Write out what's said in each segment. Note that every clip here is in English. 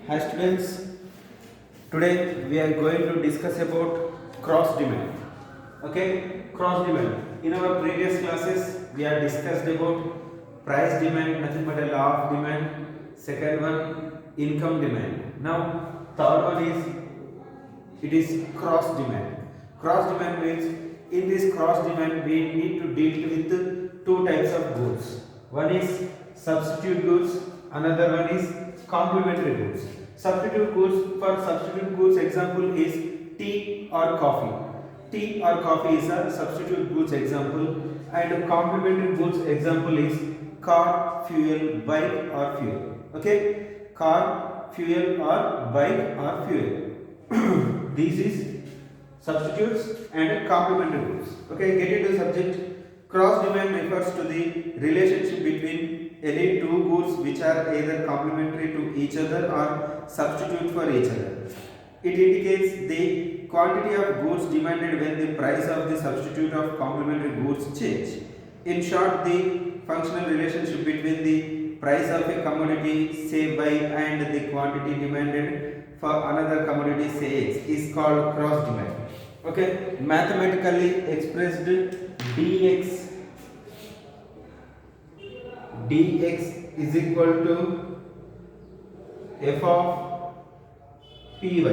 Hi students, today we are going to discuss about cross demand. Okay, cross demand. In our previous classes, we have discussed about price demand, nothing but a law of demand. Second one, income demand. Now, third one is cross demand. Cross demand means in this cross demand we need to deal with two types of goods. One is substitute goods, another one is complementary goods. Substitute goods example is tea or coffee. Tea or coffee is a substitute goods example, and complementary goods example is car, fuel, bike or fuel. Okay, car, fuel or bike or fuel. This is substitutes and complementary goods. Okay, get into the subject. Cross demand refers to the relationship between any two goods which are either complementary to each other or substitute for each other. It indicates the quantity of goods demanded when the price of the substitute of complementary goods change. In short, the functional relationship between the price of a commodity, say Y, and the quantity demanded for another commodity, say X, is called cross demand. Okay, mathematically expressed, dx is equal to f of py.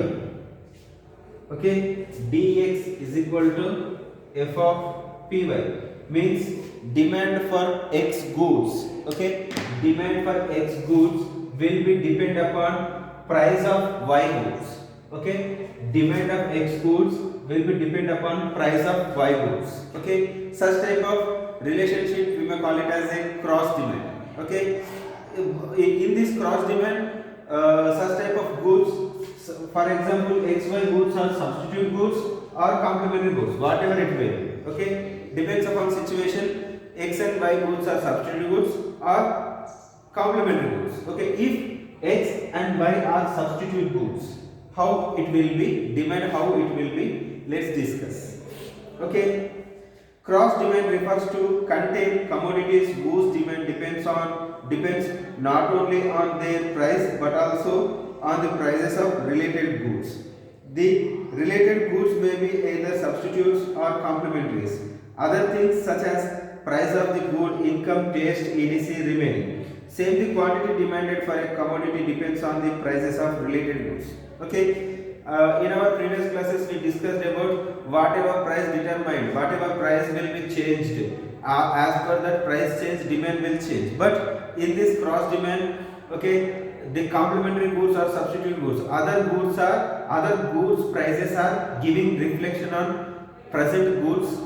Okay, dx is equal to f of py means demand for x goods. Okay, demand for x goods will be depend upon price of y goods. Okay, demand of x goods will be depend upon price of y goods. Okay, such type of relationship we may call it as a cross demand. Okay, in this cross demand, such type of goods, for example, xy goods are substitute goods or complementary goods, whatever it may be. Okay, depends upon situation. X and y goods are substitute goods or complementary goods. Okay, if x and y are substitute goods, how it will be demand, how it will be, let's discuss. Okay, cross demand refers to contain commodities whose demand depends not only on their price but also on the prices of related goods. The related goods may be either substitutes or complementaries. Other things such as price of the good, income, taste, etc. remain. Same, the quantity demanded for a commodity depends on the prices of related goods. Okay. In our previous classes we discussed about whatever price determined, whatever price will be changed. As per that price change, demand will change. But in this cross demand, okay, the complementary goods are substitute goods. Other goods prices are giving reflection on present goods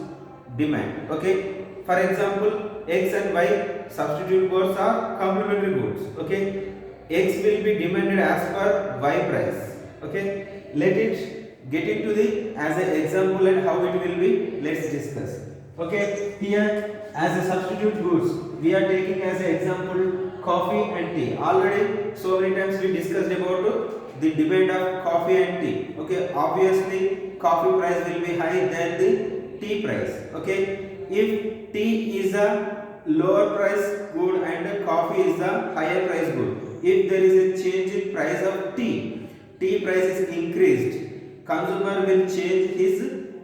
demand. Okay. For example, X and Y substitute goods are complementary goods. Okay. X will be demanded as per Y price. Okay. Let it get into the as an example and how it will be. Let's discuss. Okay. Here as a substitute goods we are taking as an example coffee and tea. Already so many times we discussed about the demand of coffee and tea. Okay. Obviously coffee price will be high than the tea price. Okay. If tea is a lower price good and coffee is a higher price good, if there is a change in price of tea price is increased, consumer will change his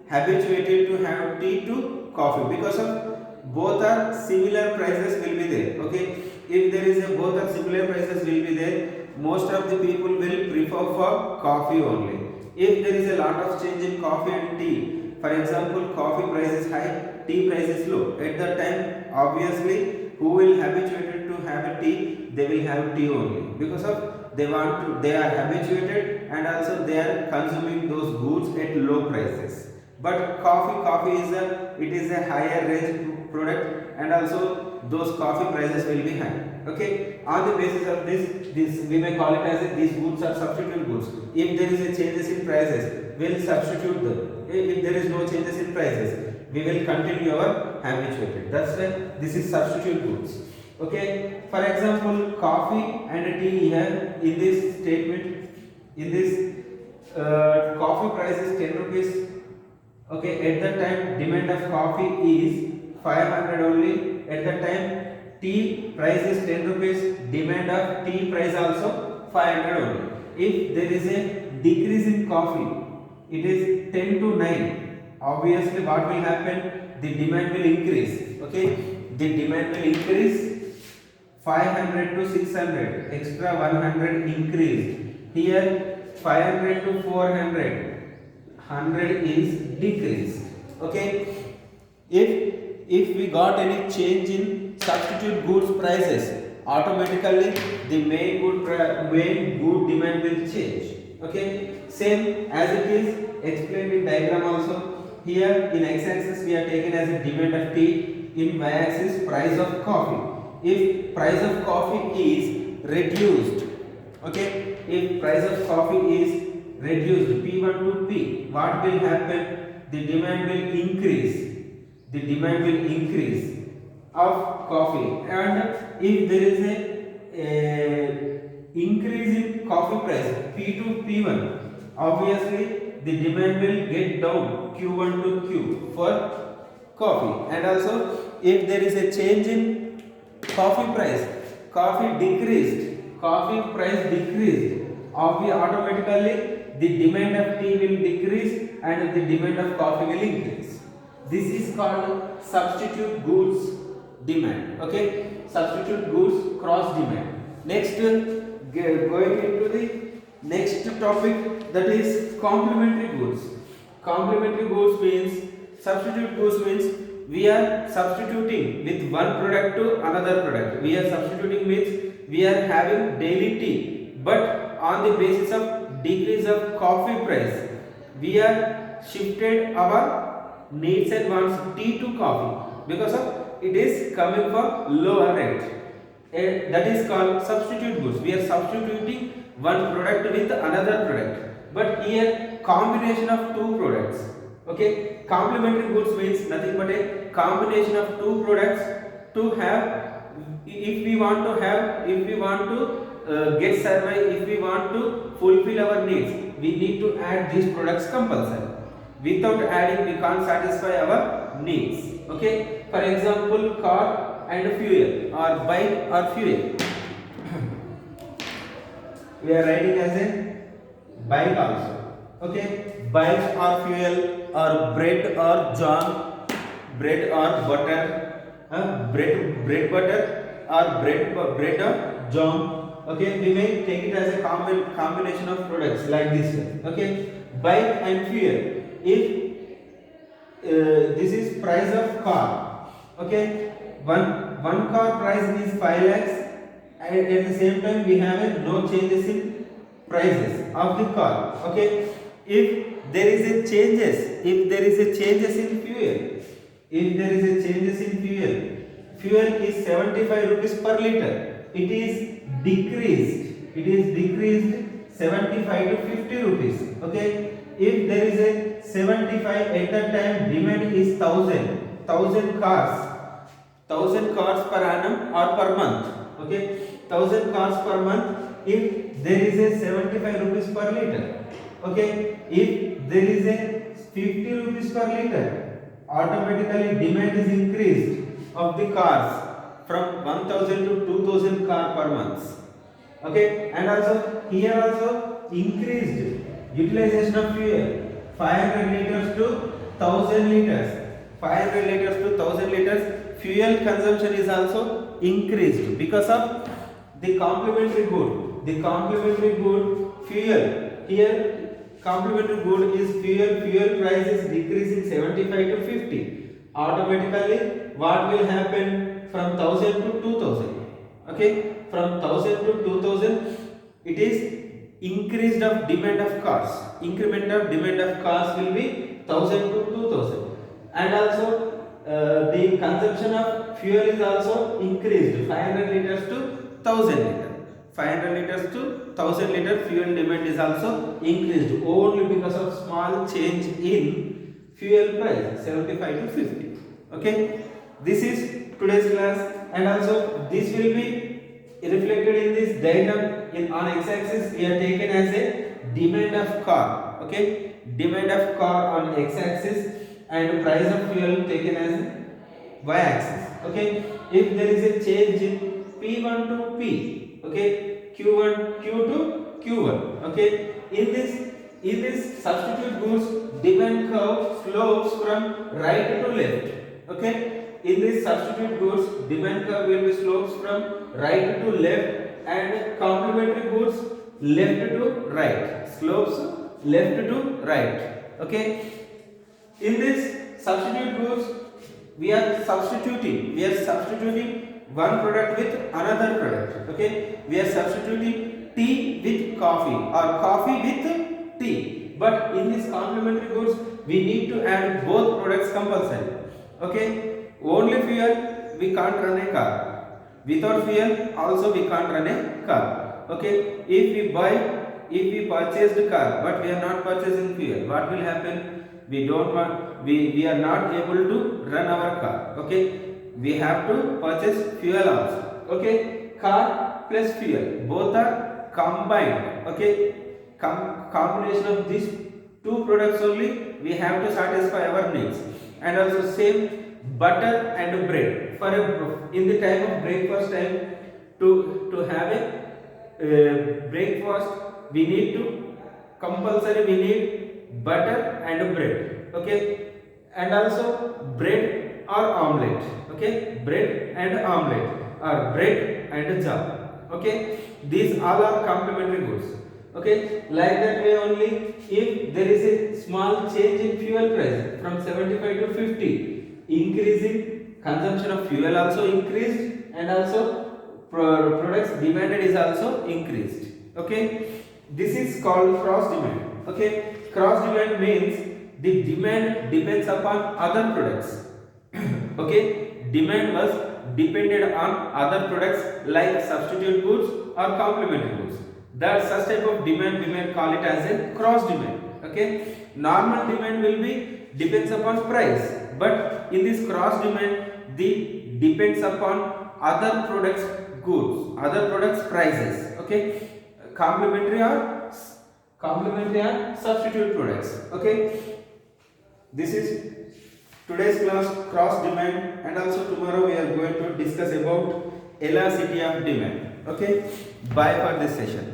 habituated to have tea to coffee because of both are similar prices will be there. Okay, if there is a both are similar prices will be there, most of the people will prefer for coffee only. If there is a lot of change in coffee and tea, for example coffee price is high, tea price is low, at that time obviously who will habituated to have a tea, they will have tea only because of they are habituated and also they are consuming those goods at low prices. But coffee is a higher range product and also those coffee prices will be high. Okay, on the basis of this we may call it as these goods are substitute goods. If there is a changes in prices, we will substitute them. If there is no changes in prices, we will continue our habituated. That's why this is substitute goods. Okay, for example coffee and tea here in this statement, in this coffee price is 10 rupees. Okay, at that time demand of coffee is 500 only. At that time tea price is 10 rupees, demand of tea price also 500 only. if there is a decrease in coffee, it is 10 to 9, obviously what will happen? The demand will increase. Okay, the demand will increase. 500 to 600, extra 100 increased. Here 500 to 400, 100 is decreased. Okay, if we got any change in substitute goods prices, automatically the main good demand will change. Okay, same as it is explained in diagram also. Here in x-axis we are taken as a demand of tea, in y-axis price of coffee. If price of coffee is reduced, okay, if price of coffee is reduced P1 to P, what will happen? The demand will increase. The demand will increase of coffee, and if there is a increase in coffee price P to P1, obviously the demand will get down Q1 to Q for coffee. And also if there is a change in coffee price, coffee price decreased, automatically the demand of tea will decrease and the demand of coffee will increase. This is called substitute goods demand. Okay, substitute goods cross demand. Next, going into the next topic, that is complementary goods. Complementary goods means, substitute goods means we are substituting with one product to another product. We are substituting means we are having daily tea, but on the basis of decrease of coffee price, we are shifted our needs and wants tea to coffee because of it is coming for lower rate. That is called substitute goods. We are substituting one product with another product, but here combination of two products. Okay, complementary goods means nothing but a combination of two products to have. If we want to get survive, if we want to fulfill our needs, we need to add these products compulsory. Without adding, we can't satisfy our needs. Okay, for example, car and fuel, or bike or fuel. We are riding as a bike also. Okay, bike or fuel, or bread or jam, bread or butter, bread butter, or bread or jam. Okay, we may take it as a combination of products like this. Okay, bike and fuel. If this is price of car, okay, one car price is 5 lakhs, and at the same time we have no changes in prices of the car. Okay, if there is a changes in fuel, fuel is 75 rupees per liter, it is decreased 75 to 50 rupees. Okay, if there is a 75, at that time demand is 1000 cars per annum or per month. Okay, 1000 cars per month. If there is a 75 rupees per liter, okay, if there is a 50 rupees per liter, automatically demand is increased of the cars from 1000 to 2000 car per month. Okay, and also here also increased utilization of fuel, 500 liters to 1000 liters. 500 liters to 1000 liters, fuel consumption is also increased because of the complementary good. The complementary good fuel, here complementary good is fuel price is decreasing 75 to 50. Automatically what will happen from 1000 to 2000? Okay, from 1000 to 2000, it is increased of demand of cars. Increment of demand of cars will be 1000 to 2000, and also the consumption of fuel is also increased 500 liters to 1000 liters. 500 liters to 1000 liter fuel demand is also increased only because of small change in fuel price 75 to 50. Okay, this is today's class, and also this will be reflected in this diagram. On x-axis we are taken as a demand of car. Okay, demand of car on x-axis, and price of fuel taken as y-axis. Okay, if there is a change in P1 to P, okay, Q1 Q to Q, Q1. Okay, in this substitute goods demand curve slopes from right to left. Okay, in this substitute goods demand curve will be slopes from right to left and complementary goods left to right, slopes left to right. Okay, in this substitute goods we are substituting one product with another product. Okay, we are substituting tea with coffee or coffee with tea, but in this complementary goods we need to add both products compulsory. Okay, only fuel we can't run a car, without fuel also we can't run a car. Okay, if we purchased car but we are not purchasing fuel, what will happen? We are not able to run our car. Okay, we have to purchase fuel also. Okay, car plus fuel both are combined. Okay, combination of these two products only we have to satisfy our needs. And also same butter and bread, for in the time of breakfast time, to have a breakfast we need to compulsory we need butter and bread. Okay, and also bread or omelette. Okay, bread and omelette or bread and jam. Okay, these all are complementary goods. Okay, like that way only, if there is a small change in fuel price from 75 to 50, increasing consumption of fuel also increased and also products demanded is also increased. Okay, this is called cross demand. Okay, cross demand means the demand depends upon other products. Okay, demand was depended on other products like substitute goods or complementary goods. That such type of demand we may call it as a cross demand. Okay, normal demand will be depends upon price, but in this cross demand the depends upon other products goods, other products prices. Okay, complementary or substitute products. Okay, this is today's class, cross demand, and also tomorrow we are going to discuss about elasticity of demand. Okay, bye for this session.